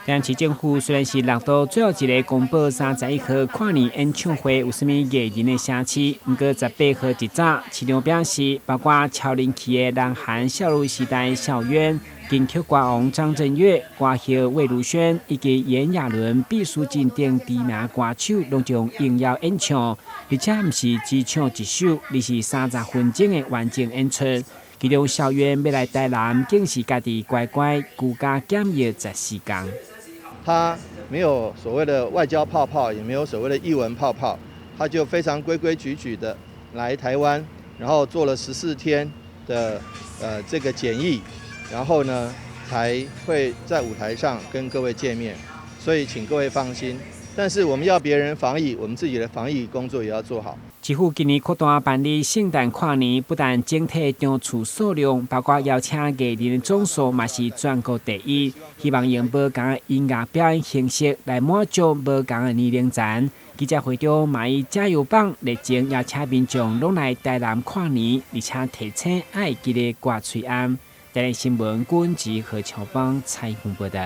但市政府虽然是落到最后一个公布31号跨年演唱会有啥物艺人的城市，不过18号一早，市场表示，包括超人气的南韩少女时代小渊、金曲歌王张震岳、歌后魏如萱以及炎亚纶、毕书尽等知名歌手，拢将应邀演唱，而且不是只唱一首，而是30分钟的完整演出。其中小渊要来台南，竟是家己乖乖居家检疫14天。他没有所谓的外交泡泡，也没有所谓的艺文泡泡，他就非常规规矩矩的来台湾，然后做了14天的这个检疫，然后呢才会在舞台上跟各位见面。所以请各位放心，但是我们要别人防疫，我们自己的防疫工作也要做好。市府今年扩大办理圣诞跨年，不但整体场次数量，包括邀请艺人的总数嘛是全国第一。希望用无同的音乐表演形式来满足无同的年龄层。记者会中嘛以加油棒热情邀请民众拢来台南跨年，而且提醒爱记得挂嘴安。台南新闻军及何乔邦采访报道。